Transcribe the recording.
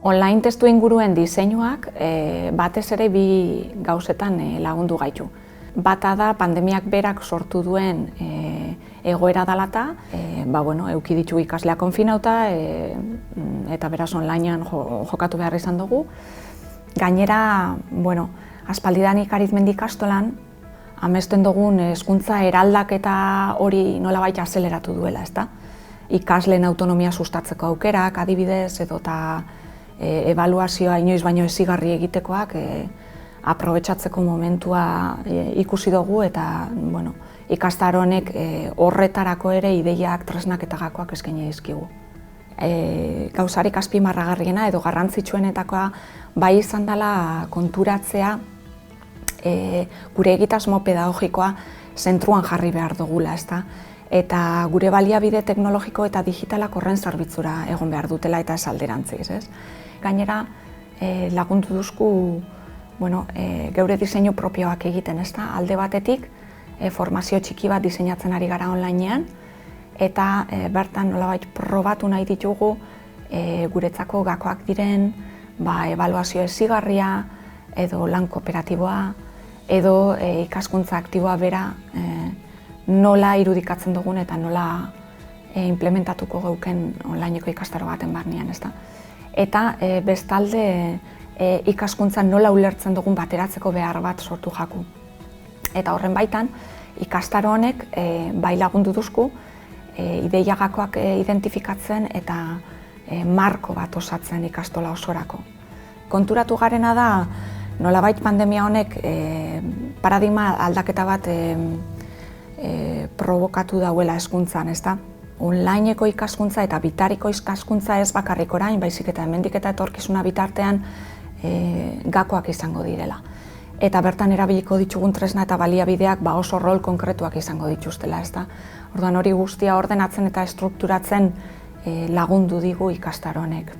Online testu inguruen diseinuak batez ere bi gauzetan lagundu gaitu. Bata da pandemiak berak sortu duen egoera dalata, eduki ditu ikasleak konfinauta eta beraz onlinean jokatu behar izan dugu. Gainera, aspaldidanik Arizmendi ikastolan amesten dugun hezkuntza eraldaketa hori nolabait azeleratu duela, ezta? Ikasleen autonomia sustatzeko aukerak, adibidez, edota ebaluazioa inoiz baino ezigarri egitekoak aprobetxatzeko momentua ikusi dugu eta ikastaro honek horretarako ere ideiak, tresnak eta gakoak eskaini dizkigu. Gauzarik azpimarragarriena edo garrantzitsuenetakoa bai izan dela konturatzea gure egitasmo pedagogikoa zentruan jarri behar dugula, ezta? Eta gure baliabide teknologiko eta digitalak horren zerbitzura egon behar dutela eta ez alderantziz, ez? Gainera, lagundu duzku geure diseinu propioak egiten, ezta? Alde batetik, formazio txiki bat diseinatzen ari gara onlinean, eta bertan nolabait probatu nahi ditugu guretzako gakoak diren ebaluazio ezigarria, edo lan kooperatiboa, edo ikaskuntza aktiboa bera nola irudikatzen dugun eta nola implementatuko geuken onlineko ikastaro baten barnean, ezta? Eta bestalde ikaskuntza nola ulertzen dugun bateratzeko behar bat sortu jaku. Eta horren baitan, ikastaro honek bai lagundu duzku ideia gakoak identifikatzen eta marko bat osatzen ikastola osorako. Konturatu garena da, nolabait pandemia honek paradigma aldaketa bat provokatu dauela hezkuntzan, ezta? Onlineko ikaskuntza eta bitariko ikaskuntza ez bakarrik orain, baizik eta hemendik eta etorkizuna bitartean gakoak izango direla. Eta bertan erabiliko ditugun tresna eta baliabideak oso rol konkretuak izango dituztela, ezta? Orduan hori guztia ordenatzen eta estrukturatzen lagundu digu ikastaro honek.